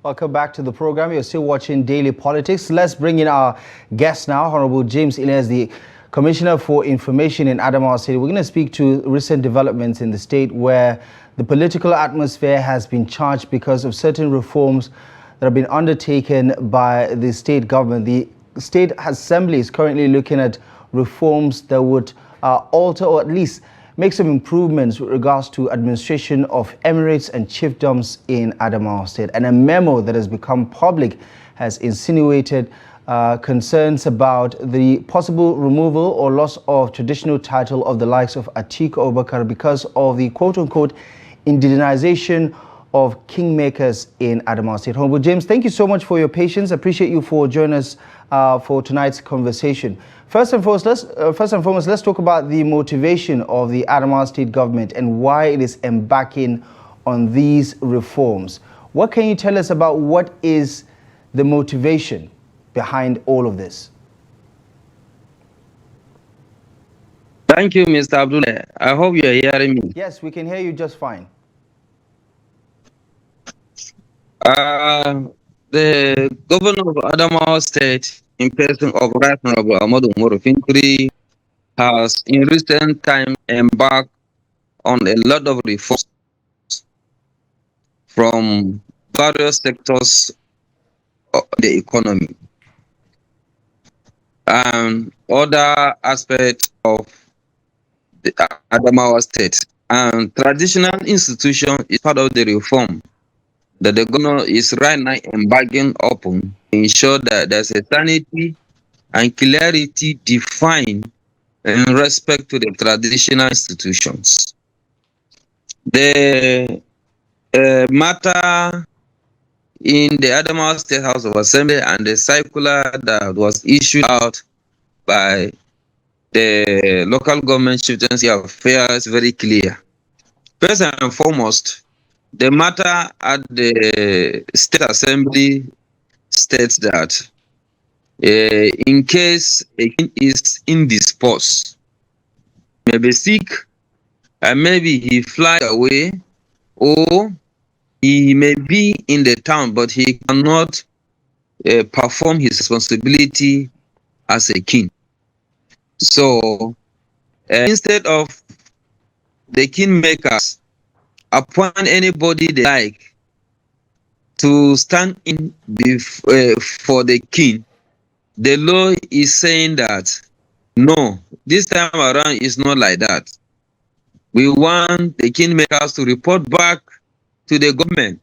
Welcome back to the program. You're still watching Daily Politics. Let's bring in our guest now, Honorable James Iliya, the Commissioner for Information in Adamawa State. We're going to speak to recent developments in the state where the political atmosphere has been charged because of certain reforms that have been undertaken by the state government. The State Assembly is currently looking at reforms that would alter or at least make some improvements with regards to administration of emirates and chiefdoms in Adamawa State. And a memo that has become public has insinuated concerns about the possible removal or loss of traditional title of the likes of Atiku Abubakar because of the quote-unquote indigenization of kingmakers in Adamawa State. Honorable James, thank you so much for your patience. I appreciate you for joining us for tonight's conversation. First and foremost, let's talk about the motivation of the Adamawa State government and why it is embarking on these reforms. What can you tell us about what is the motivation behind all of this? Thank you, Mr. Abdullahi. I hope you are hearing me. Yes, we can hear you just fine. The governor of Adamawa State, in person of Right Honorable Ahmed Fintri, has in recent time embarked on a lot of reforms from various sectors of the economy and other aspects of the Adamawa State. And traditional institution is part of the reform that the governor is right now embarking upon to ensure that there's a sanity and clarity defined in respect to the traditional institutions. The matter in the Adamawa State House of Assembly and the circular that was issued out by the local government chieftaincy affairs very clear. First and foremost, the matter at the State Assembly states that in case a king is indisposed, may be sick, and maybe he flies away, or he may be in the town, but he cannot perform his responsibility as a king. So instead of the kingmakers appoint anybody they like to stand in for the king, the law is saying that no, this time around is not like that. We want the kingmakers to report back to the government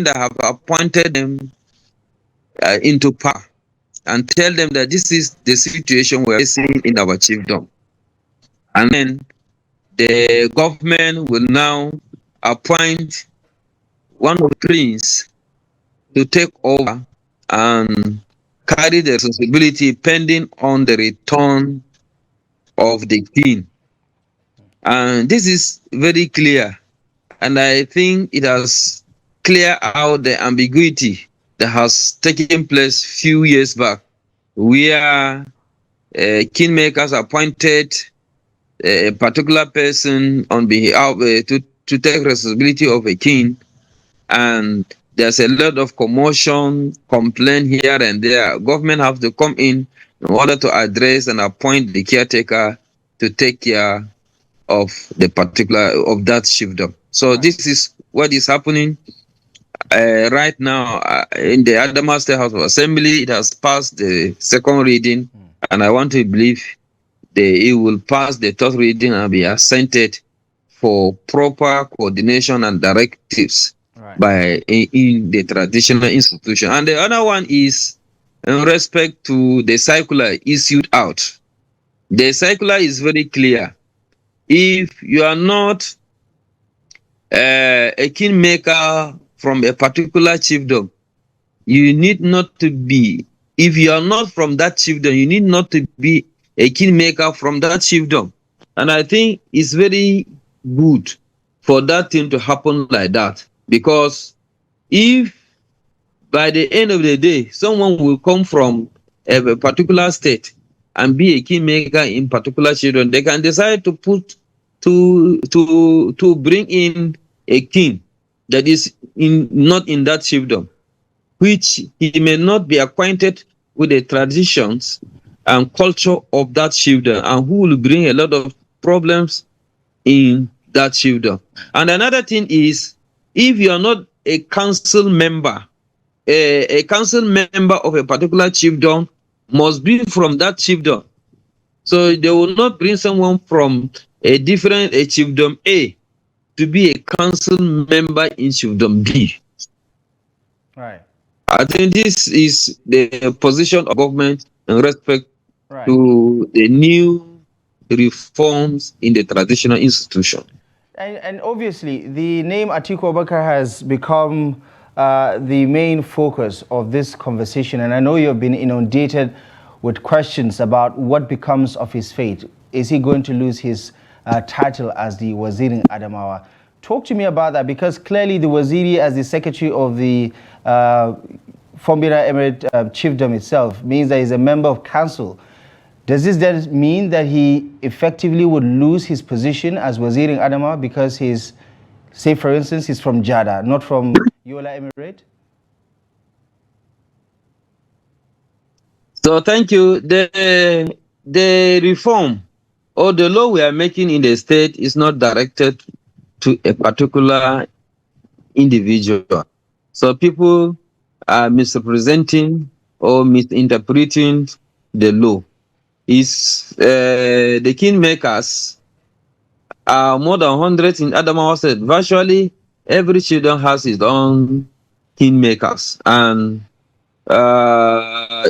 that have appointed them into power, and tell them that this is the situation we're facing in our chiefdom. And then the government will now appoint one of the prince to take over and carry the responsibility pending on the return of the king. And this is very clear, and I think it has cleared out the ambiguity that has taken place few years back, where kingmakers appointed a particular person on behalf to take responsibility of a king, and there's a lot of commotion, complaint here and there. Government have to come in order to address and appoint the caretaker to take care of the particular of that chiefdom. So this is what is happening right now in the Adamawa State House of Assembly. It has passed the second reading, and I want to believe it will pass the third reading and be assented for proper coordination and directives by in the traditional institution. And the other one is in respect to the circular issued out. The circular is very clear. If you are not a kingmaker from a particular chiefdom, you need not to be. If you are not from that chiefdom, you need not to be a kingmaker from that chiefdom. And I think it's very good for that thing to happen like that, because if by the end of the day someone will come from a particular state and be a kingmaker in particular chiefdom, they can decide to put to bring in a king that is not in that chiefdom, which he may not be acquainted with the traditions and culture of that chiefdom, and who will bring a lot of problems in that chiefdom. And another thing is, if you are not a council member, a council member of a particular chiefdom must be from that chiefdom. So they will not bring someone from a different chiefdom A to be a council member in chiefdom B. Right. I think this is the position of government in respect Right. to the new reforms in the traditional institution. And obviously, the name Atiku Abubakar has become the main focus of this conversation. And I know you've been inundated with questions about what becomes of his fate. Is he going to lose his title as the Waziri in Adamawa? Talk to me about that, because clearly the Waziri, as the secretary of the Abdullahi Ahmed chiefdom itself, means that he's a member of council. Does this then mean that he effectively would lose his position as Waziri in Adamawa because he's, say for instance, he's from Jada, not from Yola Emirate? So thank you. The reform or the law we are making in the state is not directed to a particular individual. So people are misrepresenting or misinterpreting the law. Is the kingmakers are more than 100 in Adamawa State. Virtually every children has its own kingmakers, and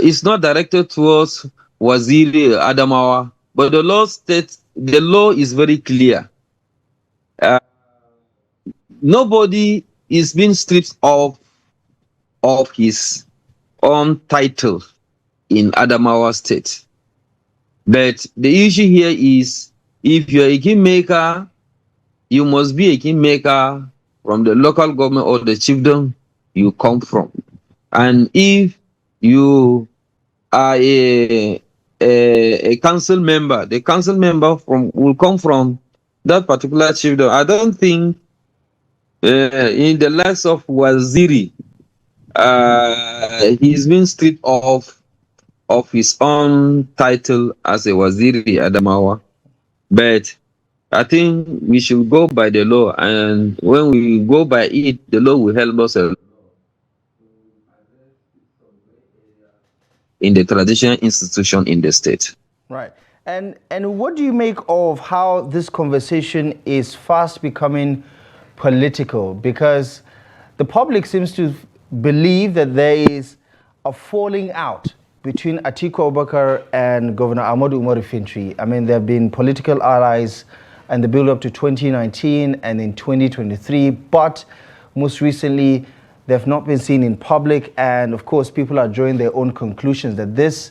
it's not directed towards Waziri Adamawa, but the law states, the law is very clear. Nobody is being stripped of his own title in Adamawa State. But the issue here is, if you're a kingmaker, you must be a kingmaker from the local government or the chiefdom you come from. And if you are a council member, the council member will come from that particular chiefdom. I don't think in the likes of Waziri, he's been stripped of his own title as a Waziri Adamawa. But I think we should go by the law, and when we go by it, the law will help us a lot in the traditional institution in the state. Right. And what do you make of how this conversation is fast becoming political? Because the public seems to believe that there is a falling out between Atiku Abubakar and Governor Ahmadu Umar Fintri. I mean, there have been political allies and the build up to 2019 and in 2023, but most recently they've not been seen in public, and of course people are drawing their own conclusions that this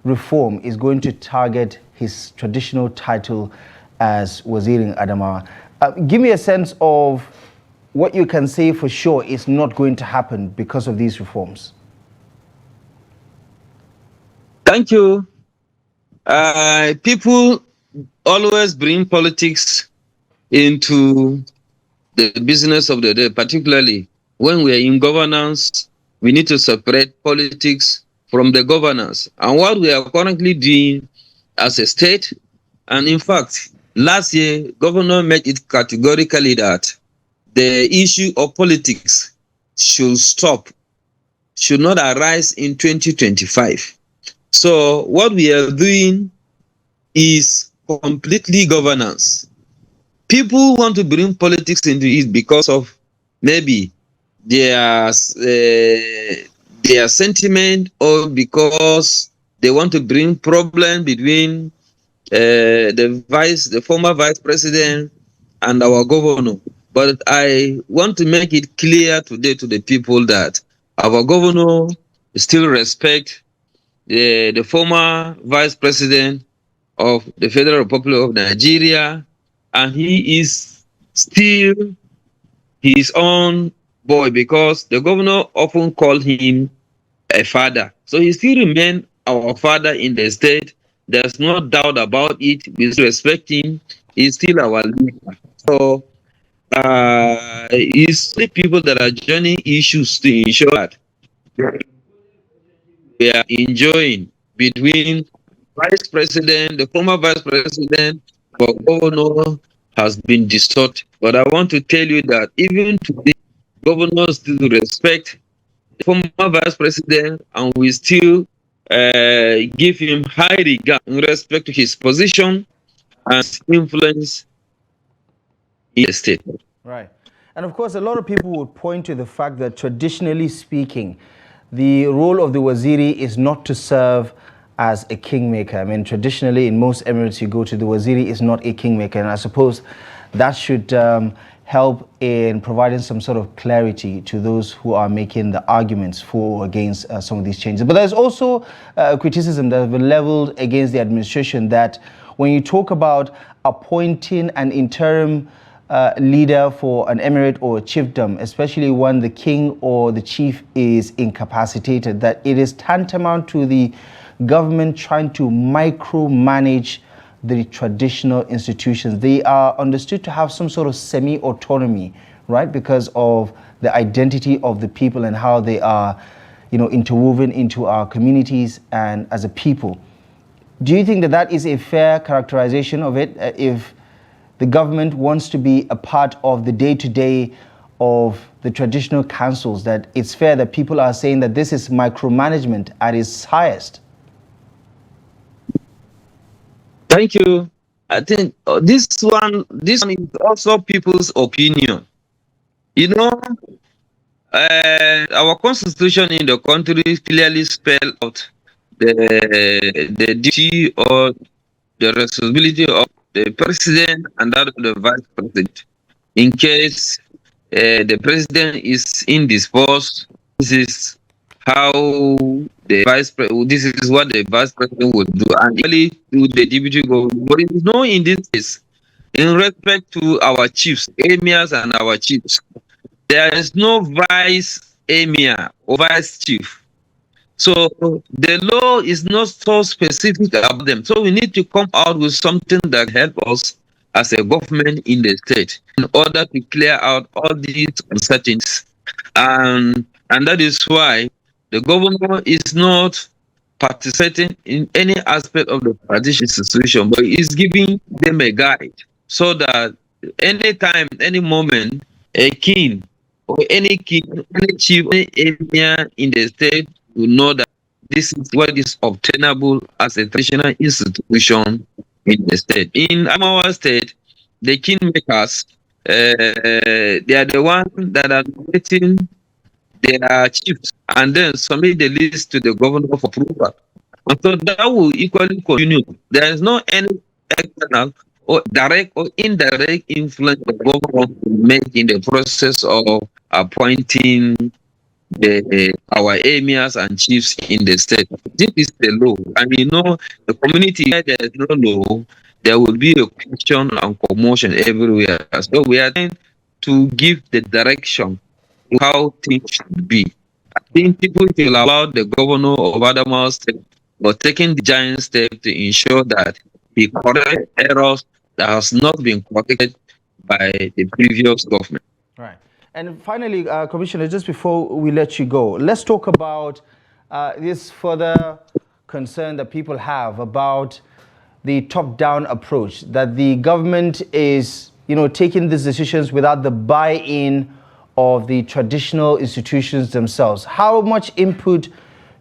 reform is going to target his traditional title as Waziri in Adamawa. Give me a sense of what you can say for sure is not going to happen because of these reforms. Thank you. People always bring politics into the business of the day, particularly when we are in governance. We need to separate politics from the governance. And what we are currently doing as a state, and in fact, last year, governor made it categorically that the issue of politics should stop, should not arise in 2025. So what we are doing is completely governance. People want to bring politics into it because of maybe their sentiment, or because they want to bring problem between the former vice president and our governor. But I want to make it clear today to the people that our governor still respect the former vice president of the Federal Republic of Nigeria, and he is still his own boy, because the governor often called him a father. So he still remains our father in the state. There's no doubt about it. We respect him. He's still our leader. So it's the people that are joining issues to ensure that we are enjoying between vice president, the former vice president, our governor has been distorted. But I want to tell you that even today, governors still respect the former vice president and we still give him high regard in respect to his position and his influence in the state. Right. And of course, a lot of people would point to the fact that traditionally speaking, the role of the Waziri is not to serve as a kingmaker. I mean, traditionally in most emirates you go to, the Waziri is not a kingmaker. And I suppose that should help in providing some sort of clarity to those who are making the arguments for or against some of these changes. But there's also criticism that has been leveled against the administration that when you talk about appointing an interim leader for an emirate or a chiefdom, especially when the king or the chief is incapacitated, that it is tantamount to the government trying to micromanage the traditional institutions. They are understood to have some sort of semi-autonomy, right, because of the identity of the people and how they are, interwoven into our communities and as a people. Do you think that that is a fair characterization of it? If the government wants to be a part of the day-to-day of the traditional councils, that it's fair that people are saying that this is micromanagement at its highest? Thank you. I think this one is also people's opinion. Our constitution in the country clearly spell out the duty or the responsibility of the president and that of the vice president. In case the president is indisposed, this is how this is what the vice president would do, and equally to the deputy governor. But it is not in this case. In respect to our chiefs, emirs, and our chiefs, there is no vice emir or vice chief. So the law is not so specific about them. So we need to come out with something that help us as a government in the state in order to clear out all these uncertainties. And that is why the governor is not participating in any aspect of the traditional institution, but is giving them a guide so that anytime, any moment, a king or any king, any chief, any emir in the state will know that this is what is obtainable as a traditional institution in the state. In our state, the kingmakers, they are the ones that are nominating their chiefs and then submit the list to the governor for approval. And so that will equally continue. There is no any external or direct or indirect influence the government will make in the process of appointing our emirs and chiefs in the state. This is the law. And the community where there is no law, there will be a question and commotion everywhere. So we are trying to give the direction to how things should be. I think people should allow the governor of Adamawa State for taking the giant step to ensure that he corrects errors that has not been corrected by the previous government. Right. And finally, Commissioner, just before we let you go, let's talk about this further concern that people have about the top-down approach, that the government is, taking these decisions without the buy-in of the traditional institutions themselves. How much input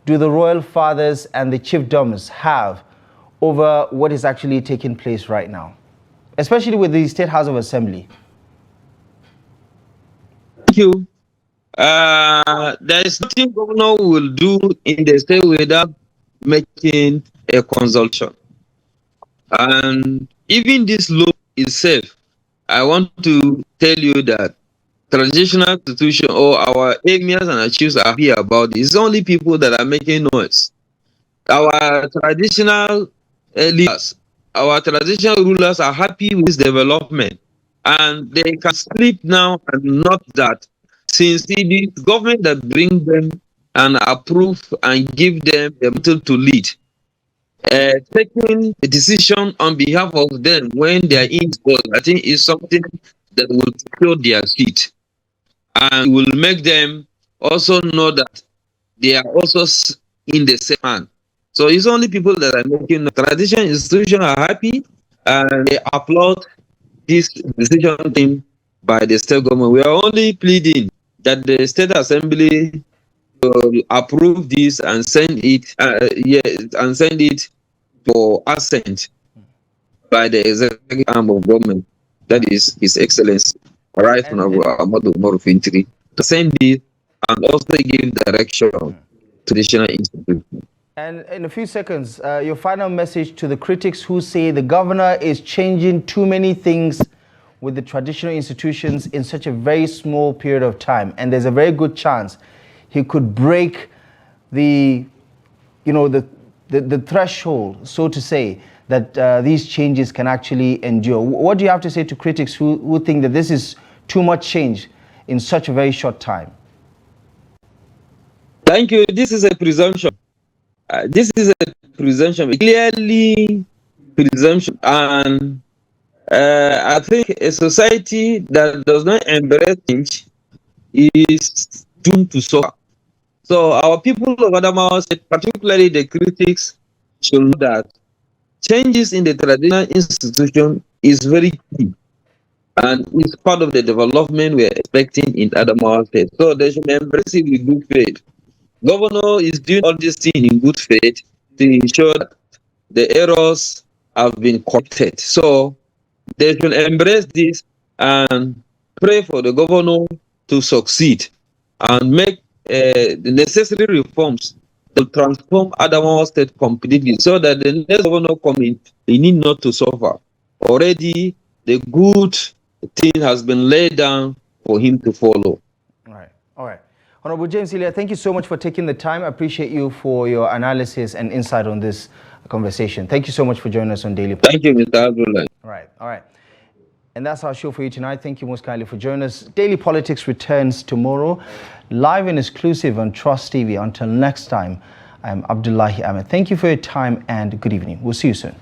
do the royal fathers and the chiefdoms have over what is actually taking place right now, especially with the State House of Assembly? Thank you. There is nothing governor will do in the state without making a consultation. And even this law itself, I want to tell you that traditional institution or our emirs and our chiefs are happy about it. It's only people that are making noise. Our traditional leaders, our traditional rulers are happy with this development. And they can sleep now and not that. Since it is government that bring them and approve and give them the mantle to lead, taking a decision on behalf of them when they are in court, I think is something that will secure their seat and will make them also know that they are also in the same hand. So it's only people that are making traditional institutions are happy and they applaud this decision taken by the state government. We are only pleading that the state assembly will approve this and send it, and send it for assent by the executive arm of government. That is His Excellency, Right Honorable Ahmadu Umaru Fintiri, to send it and also give direction to traditional institutions. And in a few seconds, your final message to the critics who say the governor is changing too many things with the traditional institutions in such a very small period of time, and there's a very good chance he could break the threshold, so to say, that these changes can actually endure. What do you have to say to critics who think that this is too much change in such a very short time? Thank you. This is a presumption. Clearly presumption, and I think a society that does not embrace change is doomed to suffer. So our people of Adamawa State, particularly the critics, should know that changes in the traditional institution is very key and is part of the development we are expecting in Adamawa State. So they should embrace it with good faith. Governor is doing all these things in good faith to ensure that the errors have been corrected. So they should embrace this and pray for the governor to succeed and make the necessary reforms to transform Adamawa State completely, so that the next governor coming, he need not to suffer. Already, the good thing has been laid down for him to follow. All right. Honorable James Iliya, thank you so much for taking the time. I appreciate you for your analysis and insight on this conversation. Thank you so much for joining us on Daily Politics. Thank you, Mr. Abdullahi. All right. And that's our show for you tonight. Thank you most kindly for joining us. Daily Politics returns tomorrow, live and exclusive on Trust TV. Until next time, I'm Abdullahi Ahmed. Thank you for your time and good evening. We'll see you soon.